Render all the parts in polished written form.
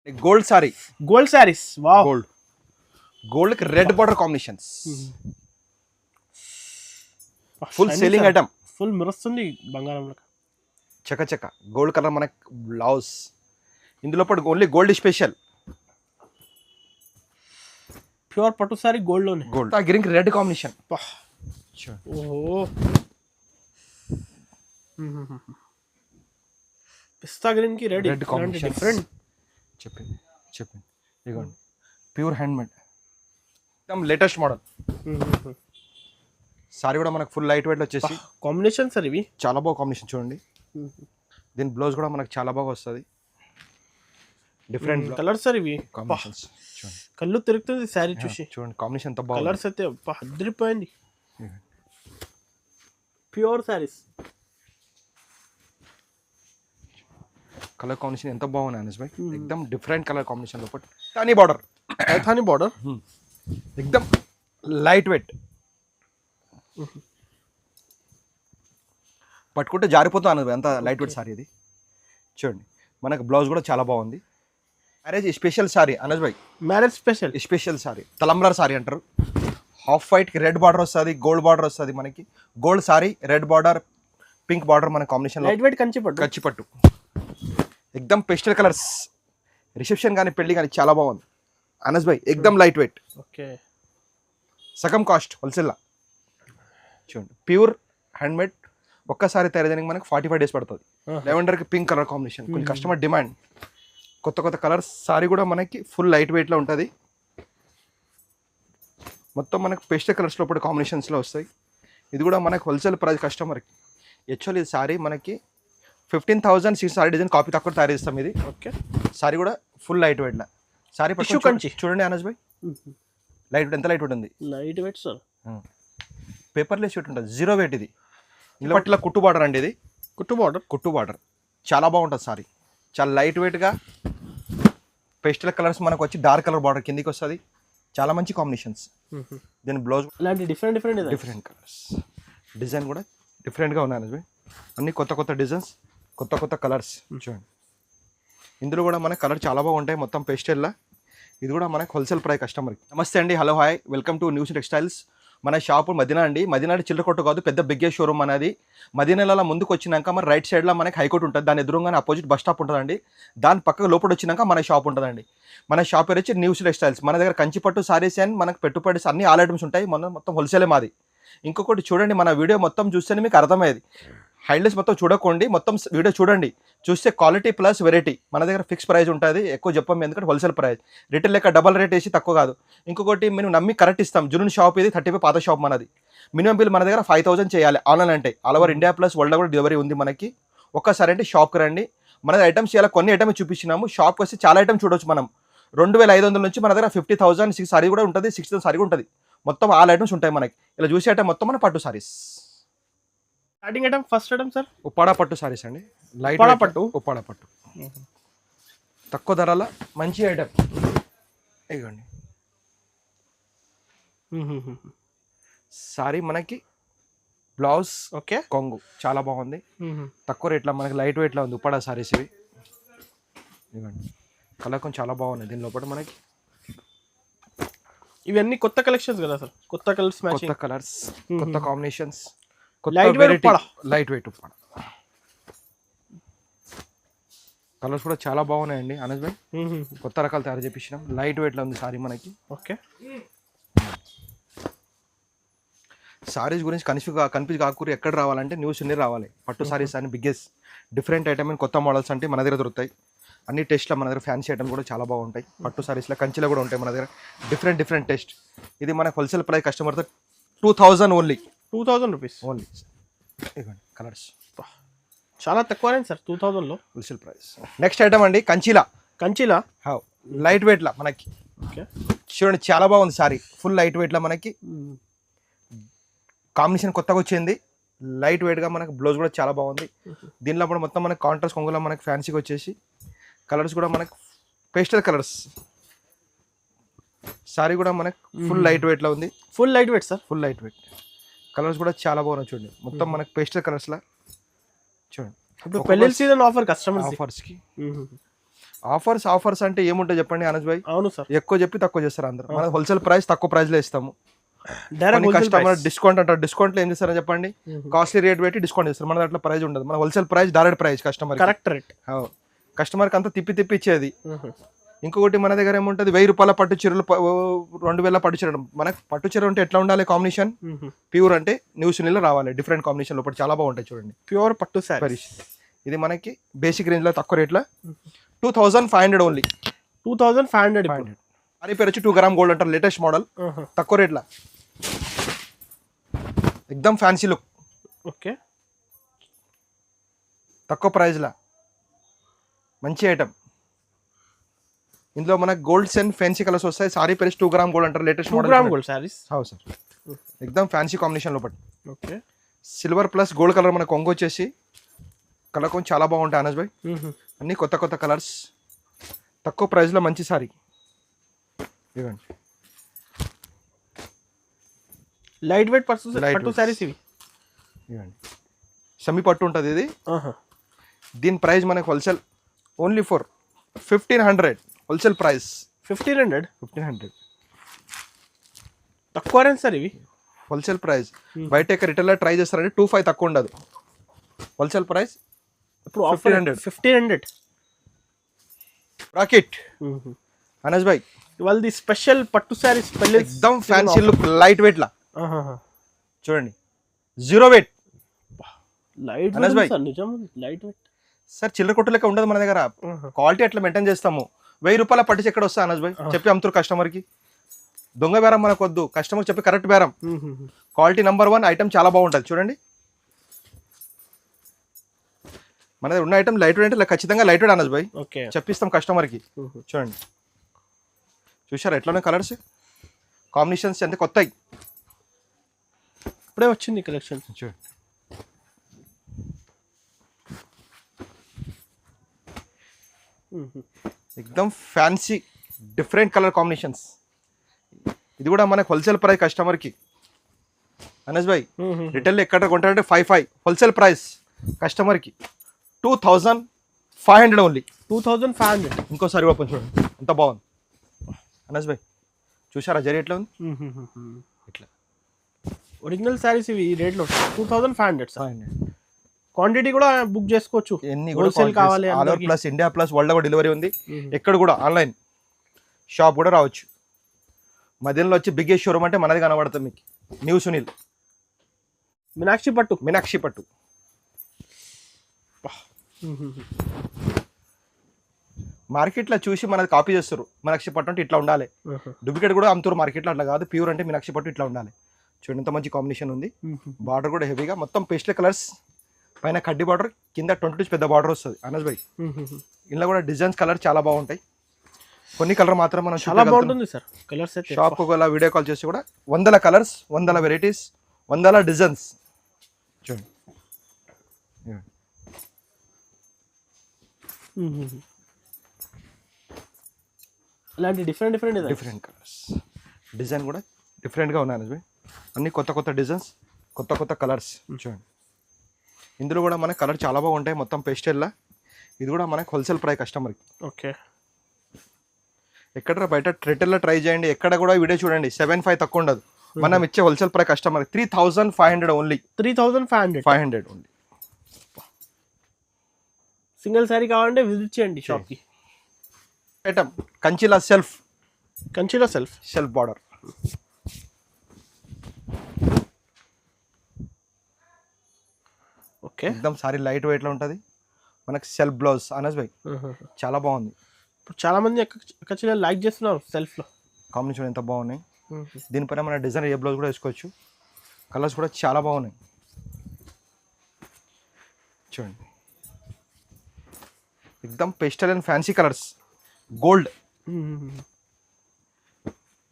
Gold sari, gold saris. Wow. Gold కి red border combinations, full selling item. Full మెరుస్తుంది బంగారంలో. చక గోల్డ్ కలర్ మనకి బ్లౌజ్. ఇందులో పాటు ఓన్లీ గోల్డ్ స్పెషల్, ప్యూర్ పట్టు సారీ గోల్డ్ లోనే. గోల్డ్ ఆ గ్రీన్ కి రెడ్ కాంబినేషన్. ఓహో, పిస్తా గ్రీన్ కి రెడ్ కాంబినేషన్. డిఫరెంట్. చెప్పింది ఇదిగోండి, ప్యూర్ హ్యాండ్మేడ్, एकदम లేటెస్ట్ మోడల్. సారీ కూడా మనకు ఫుల్ లైట్ వెయిట్ వచ్చేసి కాంబినేషన్ సార్ ఇవి చాలా బాగా కాంబినేషన్. చూడండి దీని బ్లౌజ్ కూడా మనకు చాలా బాగా వస్తుంది. డిఫరెంట్ కలర్స్ సార్ ఇవి. కాంబినేషన్స్ చూడండి, కళ్ళు తిరుగుతుంది సారీ చూసి. చూడండి కాంబినేషన్ ఎంత బాగా. కలర్స్ అయితే అదిరిపోయింది. ప్యూర్ సారీస్. కలర్ కాంబినేషన్ ఎంత బాగున్నాయి అనస్ భాయ్, एकदम డిఫరెంట్ కలర్ కాంబినేషన్ లో తానీ బార్డర్, తానీ బార్డర్, एकदम లైట్ వెయిట్. పట్టుకుంటే జారిపోతా అనదు ఎంత లైట్ వెయిట్ సారీ ఇది. చూడండి మనకు బ్లౌజ్ కూడా చాలా బాగుంది. మ్యారేజ్ స్పెషల్ సారీ అనస్ భాయ్, మ్యారేజ్ స్పెషల్ సారీ, తలంబ్రార్ సారీ అంటారు. హాఫ్ వైట్ కి రెడ్ బార్డర్ వస్తుంది, గోల్డ్ బార్డర్ వస్తుంది మనకి. Gold sorry, red border, pink border మన కాంబినేషన్. లైట్ వెయిట్ కంచి పట్టు एकदम పేస్టల్ కలర్స్. రిసెప్షన్ కానీ పెళ్లి కానీ చాలా బాగుంది అనస్ భాయ్, एकदम లైట్ వెయిట్. ఓకే, సగం కాస్ట్ హోల్సేల్లా. చూడండి ప్యూర్ హ్యాండ్మేడ్. ఒక్కసారి తయారు చేయడానికి మనకి 45 days పడుతుంది. లెవెండర్కి పింక్ కలర్ కాంబినేషన్, కొన్ని కస్టమర్ డిమాండ్. కొత్త కలర్స్. సారీ కూడా మనకి ఫుల్ లైట్ వెయిట్లో ఉంటుంది. మొత్తం మనకు పేస్టల్ కలర్స్ లోపల కాంబినేషన్స్లో వస్తాయి. ఇది కూడా మనకి హోల్సేల్ ప్రైస్ కస్టమర్కి. యాక్చువల్లీ ఈ సారీ మనకి 15,000 సారీ డిజైన్ కాపీ తక్కువ తయారు చేస్తాం ఇది. ఓకే, సారీ కూడా ఫుల్ లైట్ వెయిట్లో. సారీ పట్టు చూడండి అనస్ భాయ్, లైట్ వెయిట్ ఎంత లైట్ వెయిట్ ఉంది. Light weight sir, paperless weight ఉంటుంది, జీరో వెయిట్. ఇది పట్ల కుట్టు బార్డర్ అండి, ఇది కుట్టు బార్డర్ చాలా బాగుంటుంది సారీ. చాలా లైట్ వెయిట్గా పేస్టల్ కలర్స్ మనకు వచ్చి డార్క్ కలర్ బార్డర్ కిందికి వస్తుంది. చాలా మంచి కాంబినేషన్స్. దీని బ్లౌజ్ ఇలాంటి డిఫరెంట్ కలర్స్. డిజైన్ కూడా డిఫరెంట్గా ఉన్నాయి అనస్ భాయ్. అన్ని కొత్త డిజైన్స్, కొత్త కలర్స్. చూడండి ఇందులో కూడా మనకి కలర్ చాలా బాగుంటాయి, మొత్తం పేస్టల్లా. ఇది కూడా మనకి హోల్సేల్ ప్రైస్ కస్టమర్కి. నమస్తే అండి, hello hi, welcome to news textiles. మన షాపు మదీనా అండి. మదీనా చిల్లర కొట్టు కాదు, పెద్ద బిగ్గెస్ట్ షోరూమ్ అనేది. మదీనాల ముందుకు వచ్చినాక మన రైట్ సైడ్లో మనకి హైకోర్టు ఉంటుంది, దాని ఎదురుగానే అపోజిట్ బస్ స్టాప్ ఉంటుందండి. దాని పక్కకు లోపల వచ్చినాక మన షాప్ ఉంటుందండి. మన షాప్ పేరు వచ్చి న్యూస్ టెక్స్టైల్స్. మన దగ్గర కంచిపట్టు సారీస్ అండ్ మనకు పెట్టుబడి అన్ని ఆల్ ఐటమ్స్ ఉంటాయి. మొత్తం హోల్సేలే మాది. ఇంకొకటి చూడండి, మన వీడియో మొత్తం చూస్తేనే మీకు అర్థమయ్యేది. హైలైట్స్ మొత్తం చూడకండి, మొత్తం వీడియో చూడండి. చూస్తే క్వాలిటీ ప్లస్ వెరైటీ. మన దగ్గర ఫిక్స్ ప్రైస్ ఉంటుంది, ఎక్కువ చెప్పాము ఎందుకంటే హోల్సేల్ ప్రైస్. రిటైల్ లెక్క డబల్ రేట్ వేసి తక్కువ కాదు. ఇంకొకటి మేము నమ్మి కరెక్ట్ ఇస్తాం. జూన్ షాప్ ఇది 35 పాత షాప్ మనది. మినిమం బిల్ మన దగ్గర 5,000 చేయాలి ఆన్లైన్ అంటే. All over India plus world కూడా డెలివరీ ఉంది మనకి. ఒక్కసారి అంటే షాప్కి రండి. మన ఐటమ్స్ ఇలా కొన్ని ఐటమ్స్ చూపించినాము. షాప్కి వస్తే చాలా ఐటమ్స్ చూడవచ్చు మనం. 2,500 నుంచి మన దగ్గర 50,000 సారీ కూడా ఉంటుంది, 6,000 సారీ కూడా ఉంటుంది. మొత్తం ఆల్ ఐటమ్స్ ఉంటాయి మనకి. ఇలా చూసే ఐటమ్ మొత్తం మన పట్టు saris. Starting item, first item sir Uppada పట్టు సారీస్ అండి. లైట్ ఉప్పాడ పట్టు తక్కువ ధరల మంచి ఐటమ్. ఇదిగోండి సారీ మనకి బ్లౌజ్, ఓకే, కొంగు చాలా బాగుంది. తక్కువ రేట్లో మనకి లైట్ వెయిట్లో ఉంది ఉప్పాడ సారీస్ ఇవి. ఇదిగోండి కలర్ కొంచెం చాలా బాగున్నాయి. దీని లోపల మనకి ఇవన్నీ కొత్త కలెక్షన్స్ కదా సార్, కొత్త కలర్స్, కొత్త కలర్స్, కొత్త combinations, light weight Uppada. Colours కూడా చాలా బాగున్నాయండి అనస్ భాయ్. కొత్త రకాలు తయారు చేపించినాం. లైట్ వెయిట్లో ఉంది సారీ మనకి. ఓకే, సారీస్ గురించి కన్ఫ్యూజ్ కాకూరి ఎక్కడ రావాలంటే న్యూస్ అన్ని రావాలి. పట్టు సారీస్ అని బిగ్గెస్ట్ డిఫరెంట్ ఐటమ్ అండ్ కొత్త మోడల్స్ అంటే మన దగ్గర దొరుకుతాయి. అన్ని టేస్ట్లో మన దగ్గర ఫ్యాన్సీ ఐటమ్ కూడా చాలా బాగుంటాయి. పట్టు సారీస్లో కంచిలో కూడా ఉంటాయి మన దగ్గర డిఫరెంట్ టేస్ట్. ఇది మన హోల్సేల్ ప్రైస్ కస్టమర్తో 2,000 ఓన్లీ. 2,000 rupees only. ఇదిగోండి కలర్స్ చాలా తక్కువనే సార్ 2000లో హోల్సేల్ ప్రైస్. నెక్స్ట్ ఐటమ్ అండి కంచిలా లైట్ వెయిట్లా మనకి. ఓకే, చూడండి చాలా బాగుంది సారీ, ఫుల్ లైట్ వెయిట్లా మనకి. కాంబినేషన్ కొత్తగా వచ్చింది, లైట్ వెయిట్గా మనకి. బ్లౌజ్ కూడా చాలా బాగుంది. దీనిలో కూడా మొత్తం మనకి కాంట్రాస్ట్ కొంగులో మనకి ఫ్యాన్సీగా వచ్చేసి కలర్స్ కూడా మనకి పేస్టల్ కలర్స్. సారీ కూడా మనకి ఫుల్ లైట్ వెయిట్లో ఉంది. Full light weight sir, full light wait. Colours కూడా చాలా బాగున్నాయి చూడండి, మొత్తం మనకి పేస్టల్ కలర్స్లా. చూడండి ఇప్పుడు పెళ్లి సీజన్ ఆఫర్ కస్టమర్స్ ఆఫర్స్కి ఆఫర్స్ అంటే ఏముంటాయి చెప్పండి అనస్ భాయ్? అవును సార్, ఎక్కువ చెప్పి తక్కువ చేస్తారు అందరూ. మన హోల్సేల్ ప్రైస్ తక్కువ ప్రైస్లో ఇస్తాము. డైరెక్ట్ కస్టమర్ డిస్కౌంట్ అంటారు. డిస్కౌంట్లో ఏం చేస్తారని చెప్పండి, కాస్ట్లీ రేట్ పెట్టి డిస్కౌంట్ చేస్తారు. మన దాంట్లో ప్రైస్ ఉండదు. మన wholesale price direct price customer correct rate. కస్టమర్కి అంతా తిప్పి ఇచ్చేది. ఇంకొకటి మన దగ్గర ఏముంటుంది, 1000 రూపాయల పట్టు చీరలు 2000 పట్టు చీర. మనకు పట్టు చీర ఉంటే ఎట్లా ఉండాలి కాంబినేషన్? ప్యూర్ అంటే న్యూ సునీల్లో రావాలి. డిఫరెంట్ కాంబినేషన్ లోపల చాలా బాగుంటాయి చూడండి. ప్యూర్ పట్టు సారీ. ఇది మనకి బేసిక్ రేంజ్లో తక్కువ రేట్లో 2500 ఓన్లీ. 2500. సారీ పేరు వచ్చి 2 గ్రామ్ గోల్డ్ అంటారు. లేటెస్ట్ మోడల్ తక్కువ రేట్లో, ఎక్దమ్ ఫ్యాన్సీ లుక్. ఓకే, తక్కువ ప్రైజ్లో మంచి ఐటమ్. ఇందులో మనకు గోల్డ్స్ అండ్ ఫ్యాన్సీ కలర్స్ వస్తాయి. సారీ పేరు 2 గ్రామ్ గోల్డ్ అంటారు. Latest model 2 gram gold saris. Sir ఎక్దమ్ ఫ్యాన్సీ కాంబినేషన్ లోపల okay, silver plus gold colour మనకు కొంగు వచ్చేసి కలర్ కొంచెం చాలా బాగుంటాయి అనస్ భాయ్. అన్ని కొత్త కలర్స్ తక్కువ ప్రైస్లో మంచి సారీ. ఇవ్వండి లైట్ వెయిట్ పట్టు సారీస్ ఇవి. ఇవ్వండి షమ్మి పట్టు ఉంటుంది ఇది. దీని ప్రైస్ మనకు wholesale only for 1500. Wholesale price 1500. తక్కువ రేంజ్ సార్ ఇవి. హోల్సేల్ ప్రైస్ బయట రిటైలర్ ట్రై చేస్తారంటే 25 తక్కువ ఉండదు. హోల్సేల్ ప్రైస్ ఇప్పుడు 1500. రాకెట్ అనస్ భాయ్, ఇవాళ స్పెషల్ పట్టు సారీస్ ఎక్దమ్ ఫ్యాన్సీ లుక్, లైట్ వెయిట్ లా చూడండి. 0 వెయిట్. లైట్ అనస్ భాయ్, నిజం లైట్ వెయిట్ సార్. చిల్లర కొట్టు లెక్క ఉండదు మన దగ్గర. క్వాలిటీ అట్లా మెయింటైన్ చేస్తాము. 1000 రూపాయల పట్టించి ఎక్కడ వస్తా అనస్ భాయ్? చెప్పి అమ్ముతారు కస్టమర్కి. దొంగ బేరం మనకు వద్దు, కస్టమర్ చెప్పి కరెక్ట్ బేరం. Quality number 1. ఐటమ్ చాలా బాగుంటుంది చూడండి. మన దగ్గర ఉన్న ఐటమ్ లైట్ వెయిట్ అంటే ఖచ్చితంగా లైట్ వెయిట్ అనస్ భాయ్. ఓకే, చెప్పిస్తాం కస్టమర్కి. చూడండి చూసారా ఎట్లా కలర్స్ కాంబినేషన్స్ ఎంత కొత్తవి. ఇప్పుడే వచ్చింది కలెక్షన్. చూడండి ఎక్దమ్ ఫ్యాన్సీ డిఫరెంట్ కలర్ కాంబినేషన్స్. ఇది కూడా మనకు హోల్సేల్ ప్రైస్ కస్టమర్కి అనస్ భాయ్. రిటైల్ ఎక్కడ కొంటారంటే 55. హోల్సేల్ ప్రైస్ కస్టమర్కి 2500 ఓన్లీ. 2500. ఇంకోసారి ఓపెన్ చూడండి ఎంత బాగుంది అనస్ భాయ్. చూసారా జరీ ఎట్లా ఉంది? ఇట్లా ఒరిజినల్ సారీస్ ఇవి. ఈ రేట్లో 2500 సార్. క్వాంటిటీ కూడా బుక్ చేసుకోవచ్చు. ఎన్ని హోల్సేల్ కావాలి all over plus India plus world over delivery ఉంది. ఎక్కడ కూడా ఆన్లైన్ షాప్ కూడా రావచ్చు. మధ్యలో వచ్చి బిగ్గెస్ట్ షోరూమ్ అంటే మనది కనబడుతుంది మీకు, న్యూ సునీల్. మీనాక్షి పట్టు. మార్కెట్లో చూసి మనది కాపీ చేస్తారు. మీనాక్షి పట్టు అంటే ఇట్లా ఉండాలి. డూప్లికేట్ కూడా అమ్ముతారు మార్కెట్లో, అట్లా కాదు. ప్యూర్ అంటే మీనాక్షి పట్టు ఇట్లా ఉండాలి. చూడండి ఎంత మంచి కాంబినేషన్ ఉంది. బార్డర్ కూడా హెవీగా మొత్తం పేస్టల్ కలర్స్, పైన కడ్డీ బార్డర్, కింద 22 పెద్ద బార్డర్ వస్తుంది అనస్ భాయ్. ఇందులో కూడా డిజైన్స్ కలర్ చాలా బాగుంటాయి. కొన్ని కలర్ మాత్రం మనం చాలా బాగుంటుంది సార్ కలర్స్ అయితే. షాప్ ఒకవేళ వీడియో కాల్ చేసి కూడా 100 కలర్స్, 100 వెరైటీస్, 100 డిజైన్స్ చూడండి. ఇలాంటి డిఫరెంట్ కలర్స్, డిజైన్ కూడా డిఫరెంట్గా ఉన్నాయి అనస్ భాయ్. అన్ని కొత్త డిజైన్స్, కొత్త కలర్స్ చూడండి. ఇందులో కూడా మనకు కలర్ చాలా బాగుంటాయి. మొత్తం పేస్టెల్లా. ఇది కూడా మనకు హోల్సేల్ ప్రైస్ కస్టమర్కి. ఓకే, ఎక్కడ బయట రిటైల్లో ట్రై చేయండి, ఎక్కడ కూడా వీడియో చూడండి. 75 తక్కువ ఉండదు. మనం ఇచ్చే wholesale price customer 3500 only. 3500 only. Single sari కావాలంటే విజిట్ చేయండి షాప్కి. ఐటమ్ కంచిలో సెల్ఫ్ బార్డర్. ఓకే, ఎక్దమ్ సారీ లైట్ వెయిట్లో ఉంటుంది. మనకు సెల్ఫ్ బ్లౌజ్ అనస్ భాయ్ చాలా బాగుంది. ఇప్పుడు చాలా మంది ఖచ్చితంగా లైక్ చేస్తున్నారు సెల్ఫ్లో. కాంబినేషన్ ఎంత బాగున్నాయి. దీనిపైన మన డిజైన్ ఏ బ్లౌజ్ కూడా వేసుకోవచ్చు. కలర్స్ కూడా చాలా బాగున్నాయి చూడండి. ఎక్దమ్ pastel and fancy colours. Gold,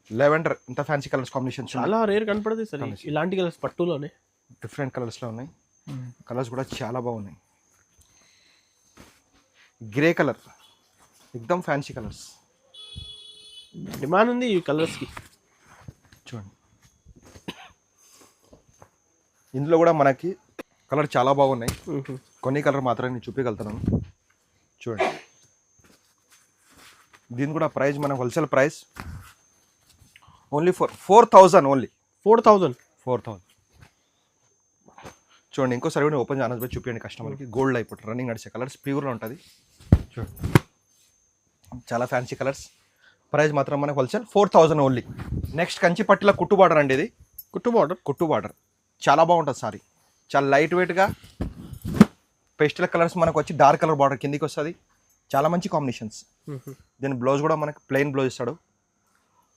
lavender, ఇంత ఫ్యాన్సీ కలర్స్ కాంబినేషన్ చాలా రేర్ కనపడుతుంది సార్ ఇలాంటి కలర్స్ పట్టులోనే. డిఫరెంట్ కలర్స్లో ఉన్నాయి. కలర్స్ కూడా చాలా బాగున్నాయి. గ్రే కలర్, ఎక్దమ్ ఫ్యాన్సీ కలర్స్. డిమాండ్ ఉంది ఈ కలర్స్కి చూడండి. ఇందులో కూడా మనకి కలర్ చాలా బాగున్నాయి. కొన్ని కలర్ మాత్రమే నేను చూపించగలుగుతున్నాను చూడండి. దీని కూడా ప్రైస్ మన హోల్సేల్ ప్రైస్ ఓన్లీ 4,000 ఓన్లీ 4,000. 4,000. చూడండి ఇంకోసారి కూడా ఓపెన్ చేయనస్ చూపించండి కస్టమర్కి. గోల్డ్ అయిపోతుంది రన్నింగ్ నడిచే కలర్స్ ప్యూర్లో ఉంటుంది. చూడండి చాలా ఫ్యాన్సీ కలర్స్. ప్రైస్ మాత్రం మనకు హోల్సేల్ 4,000 ఓన్లీ. నెక్స్ట్ కంచి పట్టిల కుట్టు బార్డర్ అండి. ఇది కుట్టు బార్డర్ చాలా బాగుంటుంది సారీ. చాలా లైట్ వెయిట్గా పేస్టల్ కలర్స్ మనకు వచ్చి డార్క్ కలర్ బార్డర్ కిందికి వస్తుంది. చాలా మంచి కాంబినేషన్స్. దీని బ్లౌజ్ కూడా మనకు ప్లెయిన్ బ్లౌజ్ ఇస్తాడు.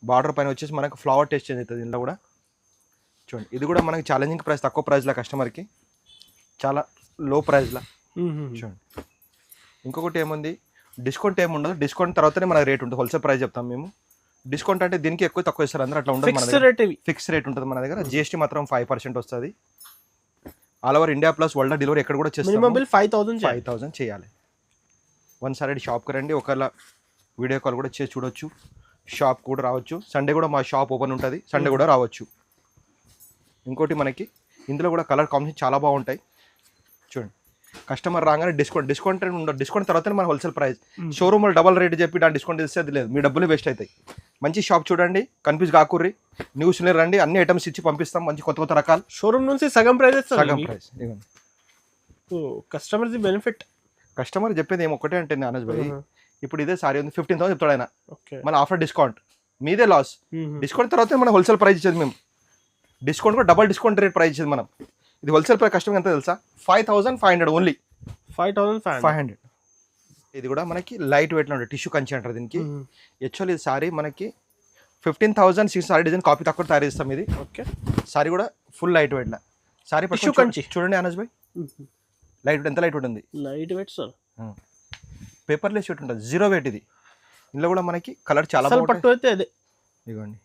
బార్డర్ పైన వచ్చేసి మనకు ఫ్లవర్ టేస్ట్ చేంజ్ అవుతుంది దీంట్లో కూడా. చూడండి ఇది కూడా మనకి ఛాలెంజింగ్ ప్రైస్, తక్కువ ప్రైస్లో కస్టమర్కి చాలా లో ప్రైస్లో. చూడండి ఇంకొకటి ఏముంది, డిస్కౌంట్ ఏముండదు. డిస్కౌంట్ తర్వాతనే మన రేట్ ఉంటుంది. హోల్సేల్ ప్రైస్ చెప్తాం మేము. డిస్కౌంట్ అంటే దీనికి ఎక్కువ తక్కువ ఇస్తారు అందరూ, అట్లా ఉండదు. మన దగ్గర ఫిక్స్ రేట్ ఉంటుంది మన దగ్గర. జిఎస్టీ మాత్రం 5% వస్తుంది. All over India plus world delivery ఎక్కడ కూడా చేస్తాం. 5,000 చేయాలి. వన్సారి షాప్కి రండి, ఒకవేళ వీడియో కాల్ కూడా చేసి చూడొచ్చు. షాప్ కూడా రావచ్చు. సండే కూడా మా షాప్ ఓపెన్ ఉంటుంది, సండే కూడా రావచ్చు. ఇంకోటి మనకి ఇందులో కూడా కలర్ కాంబినేషన్ చాలా బాగుంటాయి. చూడండి కస్టమర్ రాగానే డిస్కౌంట్ ఉండదు. డిస్కౌంట్ తర్వాతనే మన హోల్సేల్ ప్రైస్. షోరూమ్లో డబల్ రేట్ చెప్పి దాని డిస్కౌంట్ ఇస్తే లేదు, మీ డబ్బులు వేస్ట్ అవుతాయి. మంచి షాప్ చూడండి, కన్ఫ్యూజ్ కాకుర్రి. న్యూస్లో రండి, అన్ని ఐటమ్స్ ఇచ్చి పంపిస్తాం. మంచి కొత్త రకాలు. షోరూమ్ నుంచి సగం ప్రైస్. Customer benefit. కస్టమర్ చెప్పేది ఏమొక్కటే అంటే అనస్ భాయ్, ఇప్పుడు ఇదే సారీ ఉంది 15,000 చెప్తాడు ఆయన, మళ్ళీ ఆఫర్ డిస్కౌంట్ మీదే లాస్. డిస్కౌంట్ తర్వాత మన హోల్సేల్ ప్రైస్ ఇచ్చేది మేము. డిస్కౌంట్ కూడా డబల్ డిస్కౌంట్ రేట్ ప్రైస్ ఇచ్చేది మనం. ఇది హోల్సేల్ ప్రైస్ కస్టమర్ ఎంత తెలుసా? 5,500 ఓన్లీ. 5,500. ఇది కూడా మనకి లైట్ వెయిట్లో ఉంటుంది. టిష్యూ కంచి అంటారు దీనికి. యాక్చువల్లీ ఈ సారీ మనకి 15,600 సారీ డిజైన్ కాపీ తక్కువ తయారు చేస్తాం. ఇది ఓకే. సారీ కూడా ఫుల్ లైట్ వెయిట్లో. సారీ టిష్యూ కంచి చూడండి అనస్ భాయ్, లైట్ వెయిట్ ఎంత లైట్ వెయిట్ ఉంది. Light weight sir, paperless weight ఉంటుంది, 0 వెయిట్. ఇది ఇందులో కూడా మనకి కలర్ చాలా పట్టు అయితే అదే. ఇదిగోండి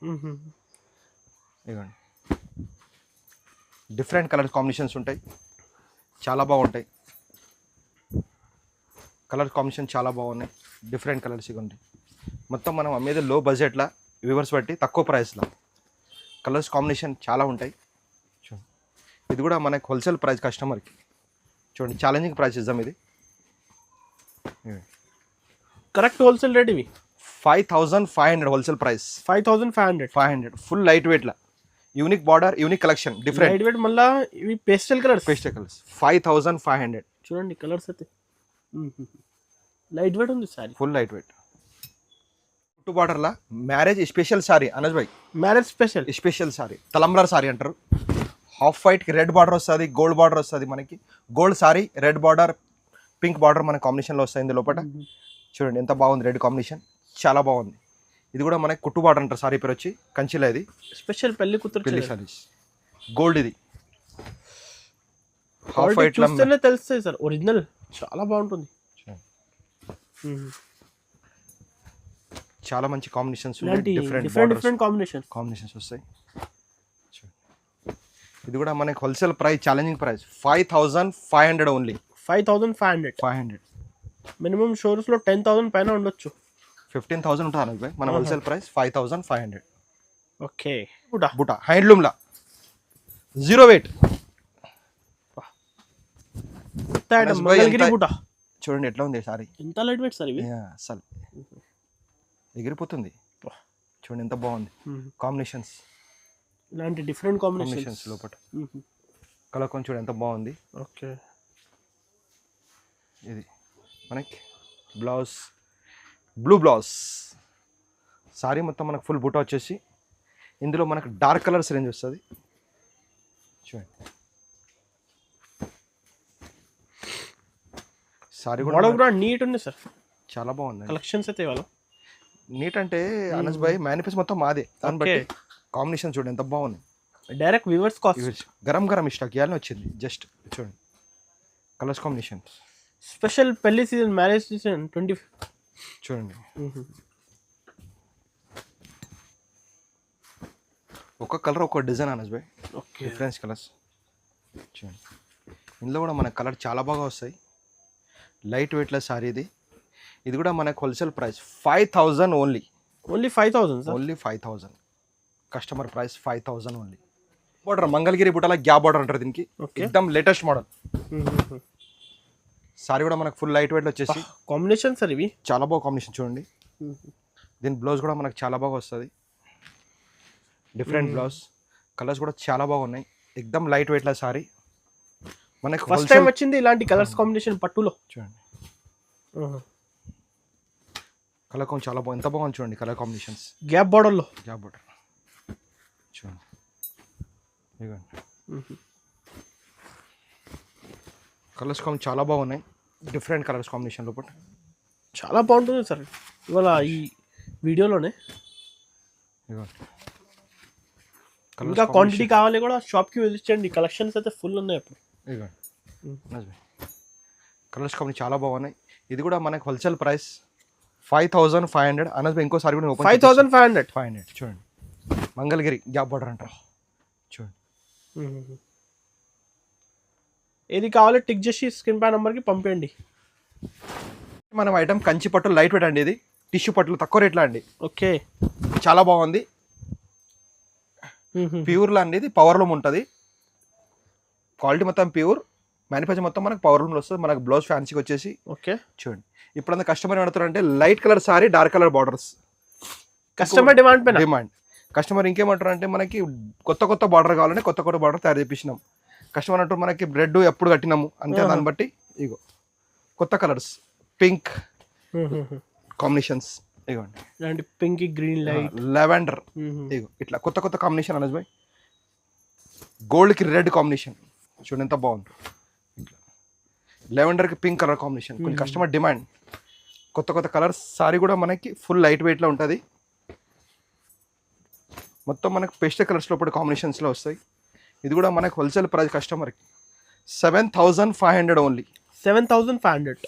డిఫరెంట్ కలర్ కాంబినేషన్స్ ఉంటాయి, చాలా బాగుంటాయి. కలర్ కాంబినేషన్ చాలా బాగున్నాయి, డిఫరెంట్ కలర్స్ ఇవ్వండి. మొత్తం మనం అమ్మేది లో బడ్జెట్లో, వ్యూవర్స్ బట్టి తక్కువ ప్రైస్లో. కలర్స్ కాంబినేషన్ చాలా ఉంటాయి. చూడండి ఇది కూడా మనకి హోల్సేల్ ప్రైస్ కస్టమర్కి. చూడండి ఛాలెంజింగ్ ప్రైస్ ఇద్దాం. ఇది కరెక్ట్ హోల్సేల్ రేట్. ఇవి 5,500 హోల్సేల్ ప్రైస్. 5,500 ఫుల్ లైట్ వెయిట్లో. Unique border, unique collection, different light weight. మళ్ళీ ఇవి పేస్టల్ కలర్స్. 5,500. చూడండి కలర్స్ అయితే లైట్ వెయిట్ ఉంది సారీ, ఫుల్ లైట్ వెయిట్. కుట్టు బార్డర్లా మ్యారేజ్ స్పెషల్ సారీ అనస్ భాయ్. మ్యారేజ్ స్పెషల్ సారీ, తలంబ్రార్ సారీ అంటారు. హాఫ్ వైట్కి రెడ్ బార్డర్ వస్తుంది, గోల్డ్ బార్డర్ వస్తుంది. మనకి gold sorry, red border, pink border మన కాంబినేషన్లో వస్తుంది ఇందులో లోపల. చూడండి ఎంత బాగుంది, రెడ్ కాంబినేషన్ చాలా బాగుంది. ఇది కూడా మనకి కుట్టు బార్డర్ అంటారు. సారీ పేరు వచ్చి కంచిలో. ఇది స్పెషల్ పెళ్లి సారీస్. గోల్డ్ ఇది హాఫ్ వైట్ చూస్తేనే తెలుస్తాయి సార్, ఒరిజినల్ చాలా బాగుంటుంది. చాలా మంచి కాంబినేషన్స్, డిఫరెంట్ కాంబినేషన్స్ వస్తాయి. ఇది కూడా మనకి wholesale price, challenging price 5,500 only. 5,500. Minimum showrooms లో 10,000 పైన ఉండొచ్చు. 15,000 ఉంటుంది అనస్ భాయ్. మన హోల్సేల్ ప్రైస్ 5,500. ఓకే. బుటా హ్యాండ్లూమ్లా 0 వెయిట్. చూడండి ఎట్లా ఉంది సారీ, ఎంత లైట్ వెయిట్ సార్. ఇవి అసలు ఎగిరిపోతుంది. చూడండి ఎంత బాగుంది కాంబినేషన్స్. ఇలాంటి డిఫరెంట్ కాంబినేషన్స్ లోపల కలర్ కొంచెం చూడండి ఎంత బాగుంది. ఓకే. ఇది మనకి బ్లౌజ్, బ్లూ బ్లౌజ్. సారీ మొత్తం మనకు ఫుల్ బుటా వచ్చేసి ఇందులో మనకు డార్క్ కలర్స్ రేంజ్ వస్తుంది. చూడండి సారీ కూడా నీట్ ఉంది సార్, చాలా బాగుంది. కలెక్షన్స్ అయితే ఇవాళ నీట్ అంటే అనస్ భాయ్ మేనిఫెస్ట్ మొత్తం మాదే. దాన్ని బట్టి కాంబినేషన్ చూడండి ఎంత బాగుంది. Direct viewers cost. Garam stock ఇవ్వాలని వచ్చింది జస్ట్. చూడండి కలర్స్ కాంబినేషన్. స్పెషల్ పెళ్లి సీజన్, మ్యారేజ్ సీజన్ 20. చూడండి ఒక కలర్ ఒక డిజైన్ అనస్ భాయ్, డిఫరెన్స్ కలర్స్. చూడండి ఇందులో కూడా మన కలర్ చాలా బాగా వస్తాయి. లైట్ వెయిట్లో సారీ ఇది. ఇది కూడా మనకు wholesale price 5,000 only. 5,000 customer price 5,000 only. Border Mangalagiri బుట్టాల గ్యాప్ బార్డర్ అంటారు దీనికి. ఎక్దమ్ లేటెస్ట్ మోడల్. సారీ కూడా మనకు ఫుల్ లైట్ వెయిట్లో వచ్చేసి కాంబినేషన్ సార్. ఇవి చాలా బాగా కాంబినేషన్. చూడండి దీని బ్లౌజ్ కూడా మనకు చాలా బాగా వస్తుంది, డిఫరెంట్ బ్లౌజ్, కలర్స్ కూడా చాలా బాగున్నాయి, ఎక్దమ్ లైట్ వెయిట్ల సారీ. మనకి ఫస్ట్ టైం వచ్చింది ఇలాంటి కలర్స్ కాంబినేషన్ పట్టులో. చూడండి కలర్ కాంబినేషన్ చాలా బాగుంది, ఎంత బాగుంది చూడండి కలర్ కాంబినేషన్స్. గ్యాప్ బార్డర్లో గ్యాప్ బార్డర్ చూడండి, ఇదిగోండి కలర్స్ కాంబినేషన్ చాలా బాగున్నాయి, డిఫరెంట్ కలర్స్ కాంబినేషన్ లోపల చాలా బాగుంటుంది సార్ ఇవాళ ఈ వీడియోలోనే. ఇదిగోండి ఇంకా క్వాంటిటీ కావాలి కూడా షాప్కి విజిట్ కలెక్షన్స్ అయితే ఫుల్ ఉన్నాయి అప్పుడు. ఇదిగోండి కలర్స్ కాంబినేషన్ చాలా బాగున్నాయి. ఇది కూడా మనకి హోల్సేల్ ప్రైస్ 5500. అనస్ ఇంకోసారి కూడా 5500 చూడండి, మంగళగిరి గ్యాప్ బార్డర్ అంటారు చూడండి. ఏది కావాలి టిక్ చేసి స్క్రీన్ పై నెంబర్కి పంపేయండి. మనం ఐటమ్ కంచి పట్టు లైట్ వెయిట్ అండి, ఇది టిష్యూ పట్టులు తక్కువ రేట్లో అండి. ఓకే చాలా బాగుంది, ప్యూర్లో అండి, ఇది పవర్ లూమ్ ఉంటుంది, క్వాలిటీ మొత్తం ప్యూర్, మ్యానుఫ్యాక్చర్ మొత్తం మనకు పవర్ లూమ్లో వస్తుంది. మనకు బ్లౌజ్ ఫ్యాన్సీకి వచ్చేసి ఓకే చూడండి. ఇప్పుడు కస్టమర్ ఏమంటారంటే light colour sari dark colour borders, customer demand. Customer ఇంకేమంటారు అంటే మనకి కొత్త కొత్త బార్డర్ కావాలంటే కొత్త కొత్త బార్డర్ తయారు చేపించినాం. కస్టమర్ అంటూ మనకి రెడ్ ఎప్పుడు కట్టినాము అంతే, దాన్ని బట్టి ఇగో కొత్త కలర్స్, పింక్ కాంబినేషన్స్, ఇగోండి పింక్ గ్రీన్ లైట్ లెవెండర్, ఇగో ఇట్లా కొత్త కొత్త కాంబినేషన్ అనస్ భాయ్. గోల్డ్కి రెడ్ కాంబినేషన్ చూడండి ఎంత బాగుంది, ఇట్లా లెవెండర్కి పింక్ కలర్ కాంబినేషన్, కొంచెం కస్టమర్ డిమాండ్. కొత్త కొత్త కలర్స్, సారీ కూడా మనకి ఫుల్ లైట్ వెయిట్లో ఉంటుంది, మొత్తం మనకి పేస్టల్ కలర్స్ లోపల కాంబినేషన్స్లో వస్తాయి. ఇది కూడా మనకి హోల్సేల్ ప్రైస్ కస్టమర్కి 7500 ఓన్లీ. 7500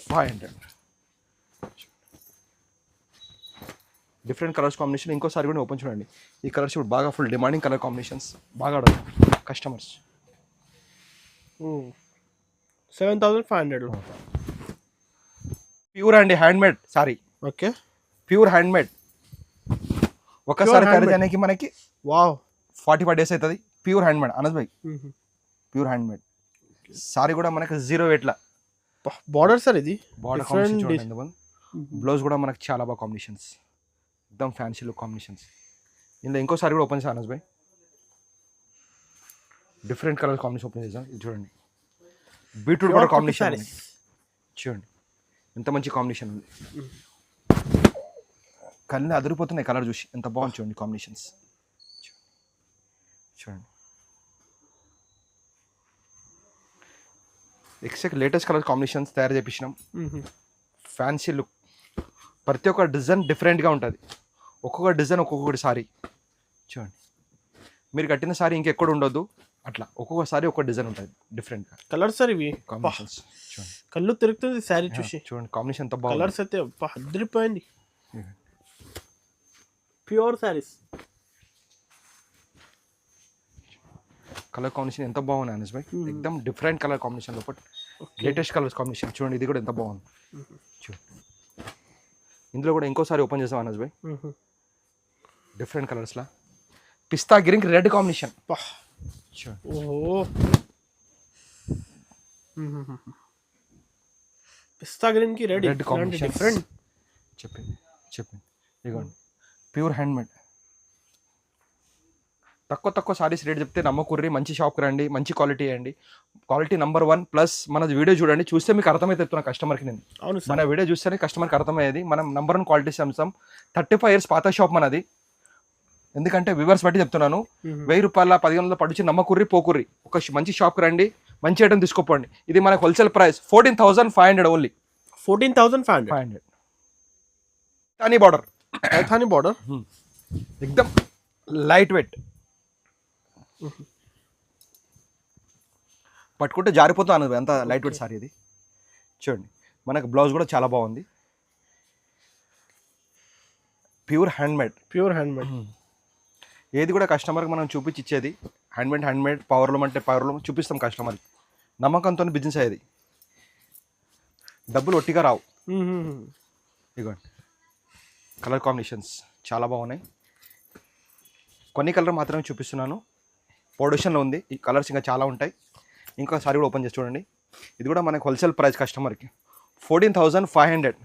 different colours combination. ఇంకోసారి కూడా ఓపెన్ చూడండి, ఈ కలర్స్ ఇప్పుడు బాగా ఫుల్ డిమాండింగ్ కలర్ కాంబినేషన్స్, బాగా అడుగుతారు కస్టమర్స్. 7500 ప్యూర్ అండి, handmade sorry. Okay pure handmade, ఒకసారి తయారు చేయడానికి మనకి వావ్ 45 days అవుతుంది. ప్యూర్ హ్యాండ్మేడ్ అనస్ భాయ్, ప్యూర్ హ్యాండ్మేడ్ సారీ కూడా మనకి 0 weight లా బార్డర్ సార్. ఇది బార్డర్ కాంబినేషన్ చూడండి, బ్లౌజ్ కూడా మనకి చాలా బాగా కాంబినేషన్స్, ఎక్దమ్ ఫ్యాన్సీ లుక్ కాంబినేషన్స్. ఇందులో ఇంకోసారి కూడా ఓపెన్ చేశాను అనస్ భాయ్, డిఫరెంట్ కలర్ కాంబినేషన్ ఓపెన్ చేసాం. ఇది చూడండి బీట్రూట్ కూడా కాంబినేషన్ చూడండి, ఎంత మంచి కాంబినేషన్ ఉంది, కళ్ళు అదిరిపోతున్నాయి కలర్ చూసి, ఎంత బాగుంది చూడండి కాంబినేషన్స్. చూడండి ఎక్సాక్ట్ లేటెస్ట్ కలర్ కాంబినేషన్స్ తయారు చేపించినాం, ఫ్యాన్సీ లుక్. ప్రతి ఒక్క డిజైన్ డిఫరెంట్గా ఉంటుంది, ఒక్కొక్క డిజైన్ ఒక్కొక్కటి సారీ. చూడండి మీరు కట్టిన సారీ ఇంకెక్కడ ఉండొద్దు, అట్లా ఒక్కొక్కసారి ఒక్కొక్క డిజైన్ ఉంటుంది డిఫరెంట్గా. కలర్ సార్ ఇవి కాంబినేషన్స్ చూడండి, కళ్ళు తిరుగుతుంది సారీ చూసి. చూడండి కాంబినేషన్ ఎంత బాగుంది, కలర్స్ అయితే అదిరిపోయింది. ప్యూర్ సారీస్ కలర్ కాంబినేషన్ ఎంత బాగుంది Anas bhai, ఎక్దమ్ different colour combination లోపల లేటెస్ట్ కలర్స్ కాంబినేషన్ చూడండి. ఇది కూడా ఎంత బాగుంది చూడండి. ఇందులో కూడా ఇంకోసారి ఓపెన్ చేసాం అనస్ భాయ్, డిఫరెంట్ కలర్స్లా పిస్తా గ్రీన్ రెడ్ కాంబినేషన్ చూడండి. ఓహో పిస్తా గ్రీన్ కి రెడ్ కాంబినేషన్ డిఫరెంట్. చెప్పింది ఇదిగోండి ప్యూర్ హ్యాండ్మేడ్. తక్కువ సారీస్ రేట్ చెప్తే నమ్మకుర్రి, మంచి షాప్కి రండి, మంచి క్వాలిటీ అండి, క్వాలిటీ నెంబర్ 1. ప్లస్ మన వీడియో చూడండి, చూస్తే మీకు అర్థమైతే చెప్తున్నా కస్టమర్కి నేను. అవును మన వీడియో చూస్తేనే కస్టమర్కి అర్థమయ్యేది. మనం నెంబర్ 1 క్వాలిటీ అమ్ముతాం. 35 years పాత షాప్ మనది, ఎందుకంటే వ్యూవర్స్ బట్టి చెప్తున్నాను. 1000 రూపాయల 1500 పడుచి నమ్మకుర్రి పోకుర్రి, ఒక మంచి షాప్కి రండి, మంచి ఐటమ్ తీసుకోపోండి. ఇది మనకు హోల్సేల్ ప్రైస్ 14500 ఓన్లీ. 14500 రైతానీ బార్డర్ ఎక్దమ్ లైట్ వెయిట్, పట్టుకుంటే జారిపోతాను అంత లైట్ వెయిట్ సారీ ఇది. చూడండి మనకు బ్లౌజ్ కూడా చాలా బాగుంది, ప్యూర్ హ్యాండ్మేడ్. ఏది కూడా కస్టమర్కి మనం చూపించి ఇచ్చేది హ్యాండ్మేడ్, పవర్లూమ్ అంటే పవర్లూమ్ చూపిస్తాం కస్టమర్కి. నమ్మకంతో బిజినెస్ అయ్యేది, డబ్బులు ఒట్టిగా రావు. ఇదిగోండి కలర్ కాంబినేషన్స్ చాలా బాగున్నాయి, కొన్ని కలర్ మాత్రమే చూపిస్తున్నాను, ప్రొడక్షన్లో ఉంది. ఈ కలర్స్ ఇంకా చాలా ఉంటాయి. ఇంకోసారి కూడా ఓపెన్ చేసి చూడండి. ఇది కూడా మనకి హోల్సేల్ ప్రైస్ కస్టమర్కి 14500.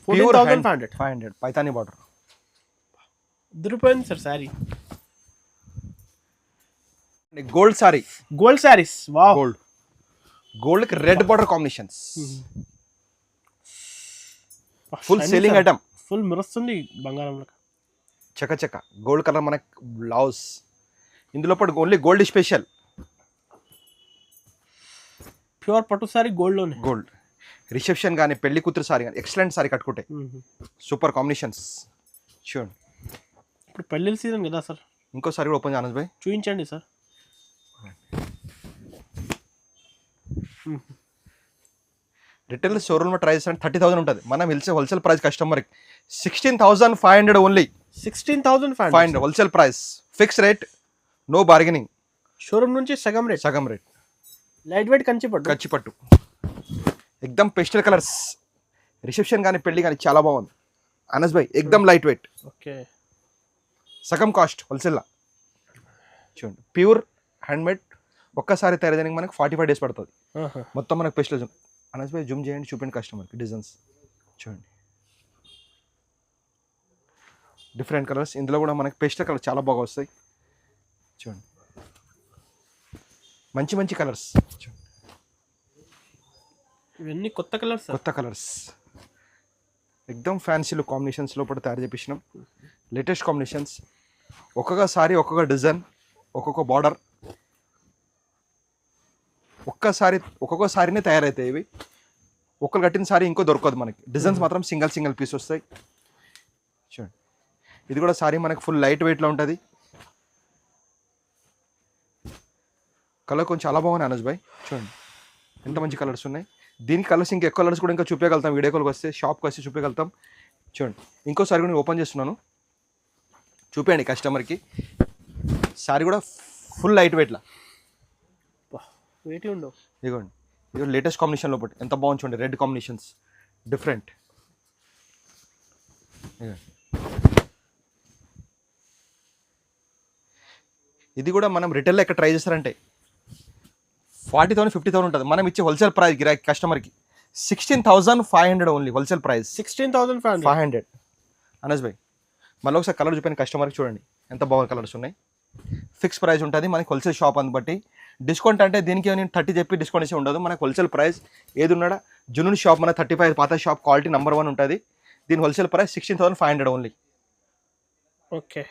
14,500. 500 పైతానీ బార్డర్. అదిరిపోయింది sir sari. Gold sari, gold saris. Wow. Gold కి red border combinations. Full selling item. Full మెరుస్తుంది బంగారంలో. చక గోల్డ్ కలర్ మనకి బ్లౌజ్. ఇందులో పాటు ఓన్లీ గోల్డ్ స్పెషల్. ప్యూర్ పట్టు సారీ గోల్డ్లోనే. గోల్డ్ రిసెప్షన్ కానీ పెళ్లి కూతురు సారీ కానీ ఎక్సలెంట్ సారీ కట్టుకుంటే సూపర్ కాంబినేషన్స్. చూడండి ఇప్పుడు పెళ్ళిళ్ళ సీజన్ కదా సార్. ఇంకో సారీ కూడా ఓపెన్ ఆనంద్ భాయ్ చూపించండి సార్. రిటైల్ షోరూమ్ ట్రై చేస్తే 30,000 ఉంటుంది. మనం హోల్సేల్ ప్రైస్ కస్టమర్కి 16,500 only. 16,500 wholesale price, fix rate, no bargaining. Showroom నుంచి సగం రేట్. లైట్ వెయిట్ కంచిపట్టు ఎక్దమ్ పేస్టల్ కలర్స్. రిసెప్షన్ కానీ పెళ్లి కానీ చాలా బాగుంది అనస్ భాయ్. ఎక్దమ్ లైట్ వెయిట్. ఓకే. సగం కాస్ట్ హోల్సేల్లా. చూడండి ప్యూర్ హ్యాండ్మేడ్. ఒక్కసారి తయారు చేయడానికి మనకి 45 days పడుతుంది. మొత్తం మనకు పేస్టల్. అనస్ భాయ్ జూమ్ చేయండి, చూపించండి కస్టమర్కి డిజైన్స్. చూడండి డిఫరెంట్ కలర్స్. ఇందులో కూడా మనకి పేస్టల్ కలర్ చాలా బాగా వస్తాయి. చూడండి మంచి కలర్స్. ఇవన్నీ కొత్త కలర్స్. ఎక్దమ్ ఫ్యాన్సీ కాంబినేషన్స్ లోపల తయారు చేపించినాం. Latest combinations. ఒక్కొక్క సారీ ఒక్కొక్క డిజైన్, ఒక్కొక్క బార్డర్. ఒక్కొక్క సారీనే తయారవుతాయి ఇవి. ఒక్కరు కట్టిన సారీ ఇంకో దొరకదు మనకి. డిజైన్స్ మాత్రం సింగిల్ పీస్ వస్తాయి. చూడండి ఇది కూడా సారీ మనకి ఫుల్ లైట్ వెయిట్లో ఉంటుంది. కలర్ కొంచెం చాలా బాగున్నాయి అనస్ భాయ్. చూడండి ఎంత మంచి కలర్స్ ఉన్నాయి. దీనికి కలర్స్ ఇంకా ఎక్కువ కలర్స్ కూడా ఇంకా చూపించగలుగుతాం. వీడియో కాల్కి వస్తే, షాప్కి వస్తే చూపించగలుగుతాం. చూడండి ఇంకోసారి కూడా నేను ఓపెన్ చేస్తున్నాను, చూపించండి కస్టమర్కి. సారీ కూడా ఫుల్ లైట్ వెయిట్లో. వెయిట్ ఉండవు. ఇదిగోండి ఇది లేటెస్ట్ కాంబినేషన్ లోపల ఎంత బాగుంది చూడండి. Red combinations different. ఇది కూడా మనం రిటైల్లో ఎక్కడ ట్రై చేస్తారంటే 40,000 50,000 ఉంటుంది. మనం ఇచ్చే హోల్సేల్ ప్రైస్ గిరాకీ కస్టమర్కి 16,500 ఓన్లీ. హోల్సేల్ ప్రైస్ 16,500 అనస్ భాయ్. మళ్ళీ ఒకసారి కలర్ చూపించిన కస్టమర్కి చూడండి ఎంత బాగా కలర్స్ ఉన్నాయి. ఫిక్స్ ప్రైస్ ఉంటుంది మనకి హోల్సేల్ షాప్ అని బట్టి. డిస్కౌంట్ అంటే దీనికి నేను 30 చెప్పి డిస్కౌంట్ ఇచ్చి ఉండదు. మనకి హోల్సేల్ ప్రైస్ ఏది ఉన్నాడా జునూన్ షాప్ మన 35 పాత షాప్ క్వాలిటీ నెంబర్ 1 ఉంటుంది. దీని హోల్సేల్ ప్రైస్ 16,500 ఓన్లీ. ఓకే.